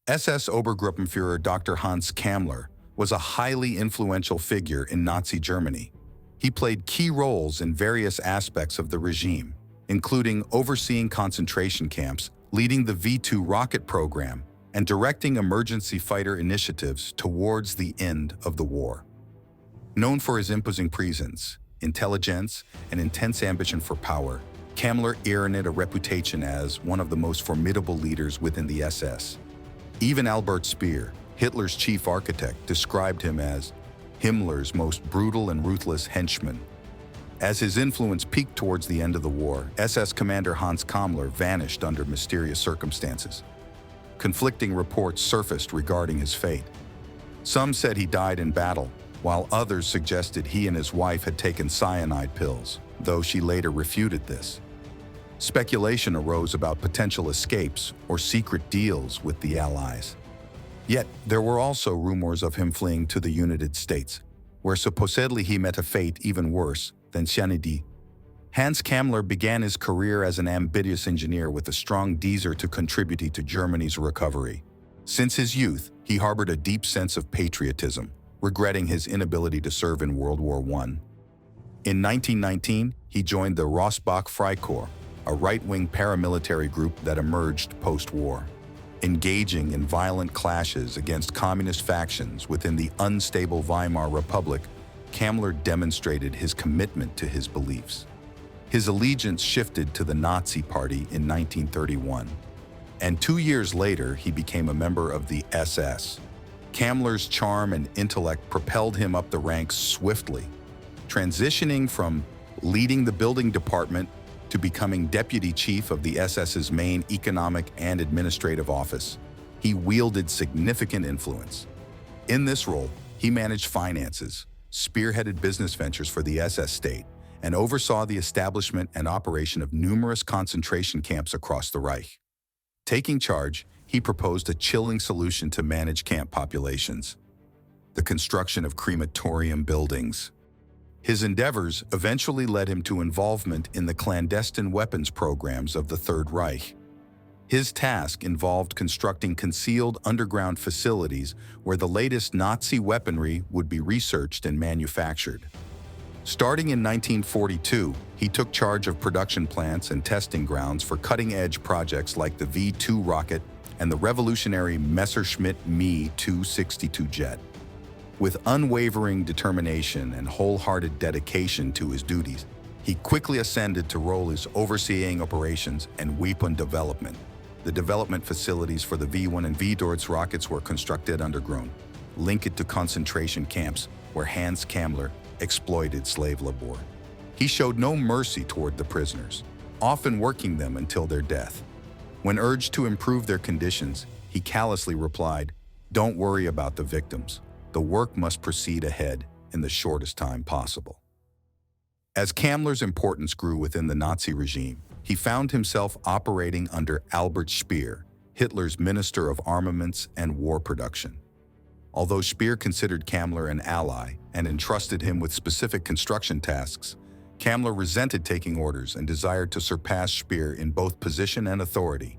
SS-Obergruppenführer Doctor Hans Kammler was a highly influential figure in Nazi Germany. He played key roles in various aspects of the regime, including overseeing concentration camps, leading the V-2 rocket program, and directing emergency fighter initiatives towards the end of the war. Known for his imposing presence, intelligence, and intense ambition for power, Kammler earned a reputation as one of the most formidable leaders within the SS. Even Albert Speer, Hitler's chief architect, described him as Himmler's most brutal and ruthless henchman. As his influence peaked towards the end of the war, SS Commander Hans Kammler vanished under mysterious circumstances. Conflicting reports surfaced regarding his fate. Some said he died in battle, while others suggested he and his wife had taken cyanide pills, though she later refuted this. Speculation arose about potential escapes or secret deals with the Allies. Yet, there were also rumors of him fleeing to the United States, where supposedly he met a fate even worse than cyanide. Hans Kammler began his career as an ambitious engineer with a strong desire to contribute to Germany's recovery. Since his youth, he harbored a deep sense of patriotism, regretting his inability to serve in World War I. In 1919, he joined the Rossbach Freikorps, a right-wing paramilitary group that emerged post-war. Engaging in violent clashes against communist factions within the unstable Weimar Republic, Kammler demonstrated his commitment to his beliefs. His allegiance shifted to the Nazi Party in 1931, and 2 years later he became a member of the SS. Kammler's charm and intellect propelled him up the ranks swiftly, transitioning from leading the building department to becoming deputy chief of the SS's main economic and administrative office. He wielded significant influence. In this role, he managed finances, spearheaded business ventures for the SS state, and oversaw the establishment and operation of numerous concentration camps across the Reich. Taking charge, he proposed a chilling solution to manage camp populations: the construction of crematorium buildings. His endeavors eventually led him to involvement in the clandestine weapons programs of the Third Reich. His task involved constructing concealed underground facilities where the latest Nazi weaponry would be researched and manufactured. Starting in 1942, he took charge of production plants and testing grounds for cutting-edge projects like the V-2 rocket and the revolutionary Messerschmitt Me 262 jet. With unwavering determination and wholehearted dedication to his duties, he quickly ascended to role as overseeing operations and weapon development. The development facilities for the V-1 and V-2 rockets were constructed underground, linked to concentration camps where Hans Kammler exploited slave labor. He showed no mercy toward the prisoners, often working them until their death. When urged to improve their conditions, he callously replied, "Don't worry about the victims. The work must proceed ahead in the shortest time possible." As Kammler's importance grew within the Nazi regime, he found himself operating under Albert Speer, Hitler's Minister of Armaments and War Production. Although Speer considered Kammler an ally and entrusted him with specific construction tasks, Kammler resented taking orders and desired to surpass Speer in both position and authority.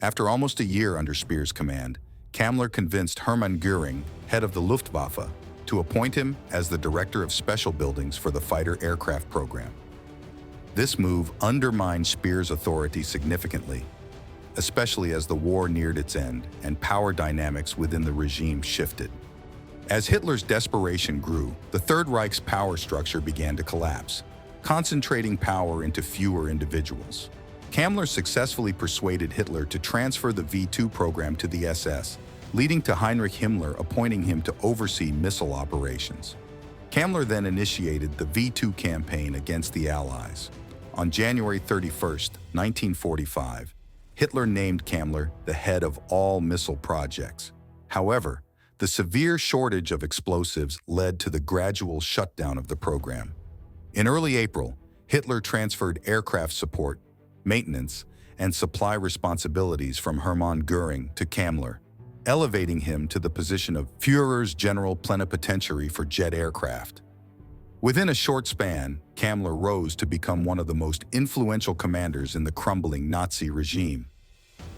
After almost a year under Speer's command, Kammler convinced Hermann Göring, head of the Luftwaffe, to appoint him as the director of special buildings for the fighter aircraft program. This move undermined Speer's authority significantly, especially as the war neared its end and power dynamics within the regime shifted. As Hitler's desperation grew, the Third Reich's power structure began to collapse, concentrating power into fewer individuals. Kammler successfully persuaded Hitler to transfer the V-2 program to the SS, leading to Heinrich Himmler appointing him to oversee missile operations. Kammler then initiated the V-2 campaign against the Allies. On January 31, 1945, Hitler named Kammler the head of all missile projects. However, the severe shortage of explosives led to the gradual shutdown of the program. In early April, Hitler transferred aircraft support, maintenance, and supply responsibilities from Hermann Göring to Kammler, elevating him to the position of Führer's general plenipotentiary for jet aircraft. Within a short span, Kammler rose to become one of the most influential commanders in the crumbling Nazi regime.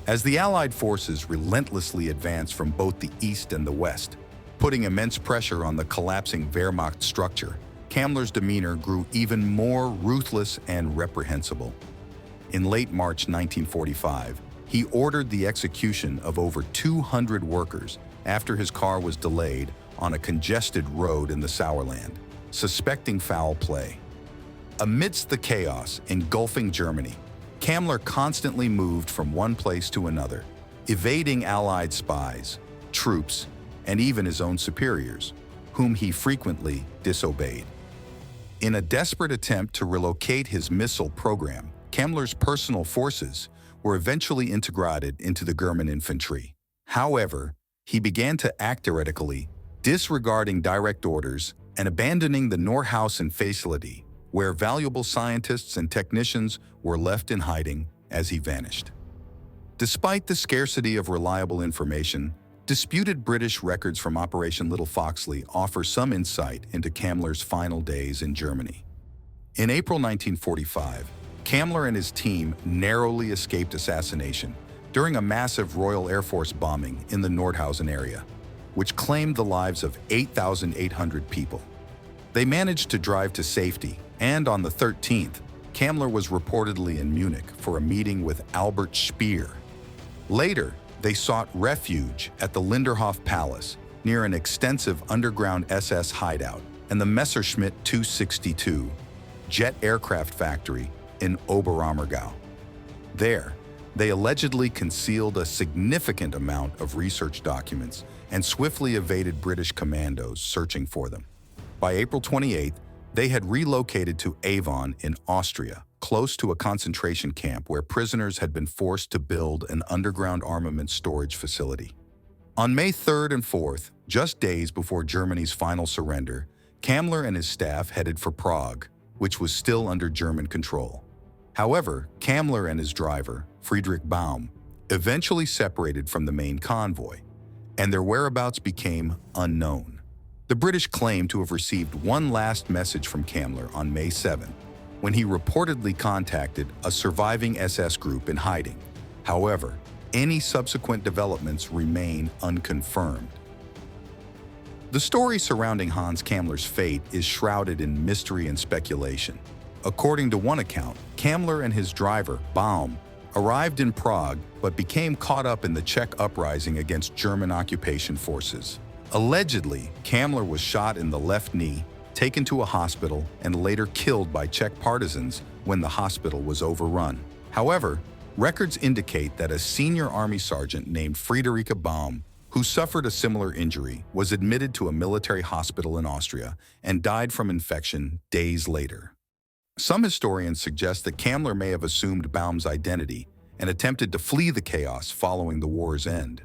As the Allied forces relentlessly advanced from both the east and the west, putting immense pressure on the collapsing Wehrmacht structure, Kammler's demeanor grew even more ruthless and reprehensible. In late March 1945, he ordered the execution of over 200 workers after his car was delayed on a congested road in the Sauerland, suspecting foul play. Amidst the chaos engulfing Germany, Kammler constantly moved from one place to another, evading Allied spies, troops, and even his own superiors, whom he frequently disobeyed. In a desperate attempt to relocate his missile program, Kammler's personal forces were eventually integrated into the German infantry. However, he began to act erratically, disregarding direct orders and abandoning the Nordhausen facility, where valuable scientists and technicians were left in hiding as he vanished. Despite the scarcity of reliable information, disputed British records from Operation Little Foxley offer some insight into Kammler's final days in Germany. In April 1945, Kammler and his team narrowly escaped assassination during a massive Royal Air Force bombing in the Nordhausen area, which claimed the lives of 8,800 people. They managed to drive to safety, and on the 13th, Kammler was reportedly in Munich for a meeting with Albert Speer. Later, they sought refuge at the Linderhof Palace near an extensive underground SS hideout and the Messerschmitt 262 jet aircraft factory in Oberammergau. There, they allegedly concealed a significant amount of research documents and swiftly evaded British commandos searching for them. By April 28th, they had relocated to Avon in Austria, close to a concentration camp where prisoners had been forced to build an underground armament storage facility. On May 3rd and 4th, just days before Germany's final surrender, Kammler and his staff headed for Prague, which was still under German control. However, Kammler and his driver, Friedrich Baum, eventually separated from the main convoy, and their whereabouts became unknown. The British claimed to have received one last message from Kammler on May 7, when he reportedly contacted a surviving SS group in hiding. However, any subsequent developments remain unconfirmed. The story surrounding Hans Kammler's fate is shrouded in mystery and speculation. According to one account, Kammler and his driver, Baum, arrived in Prague but became caught up in the Czech uprising against German occupation forces. Allegedly, Kammler was shot in the left knee, taken to a hospital, and later killed by Czech partisans when the hospital was overrun. However, records indicate that a senior army sergeant named Friederike Baum, who suffered a similar injury, was admitted to a military hospital in Austria and died from infection days later. Some historians suggest that Kammler may have assumed Baum's identity and attempted to flee the chaos following the war's end.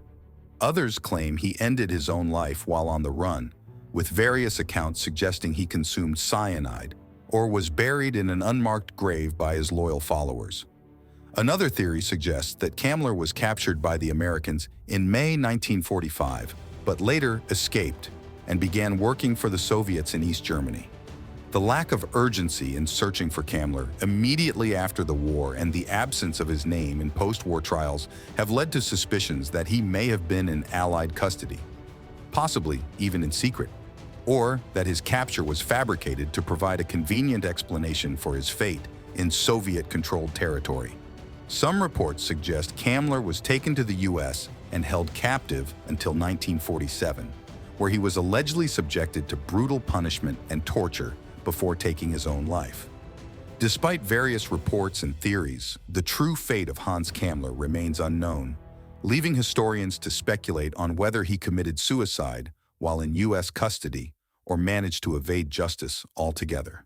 Others claim he ended his own life while on the run, with various accounts suggesting he consumed cyanide or was buried in an unmarked grave by his loyal followers. Another theory suggests that Kammler was captured by the Americans in May 1945, but later escaped and began working for the Soviets in East Germany. The lack of urgency in searching for Kammler immediately after the war and the absence of his name in post-war trials have led to suspicions that he may have been in Allied custody, possibly even in secret, or that his capture was fabricated to provide a convenient explanation for his fate in Soviet-controlled territory. Some reports suggest Kammler was taken to the U.S. and held captive until 1947, where he was allegedly subjected to brutal punishment and torture before taking his own life. Despite various reports and theories, the true fate of Hans Kammler remains unknown, leaving historians to speculate on whether he committed suicide while in U.S. custody or managed to evade justice altogether.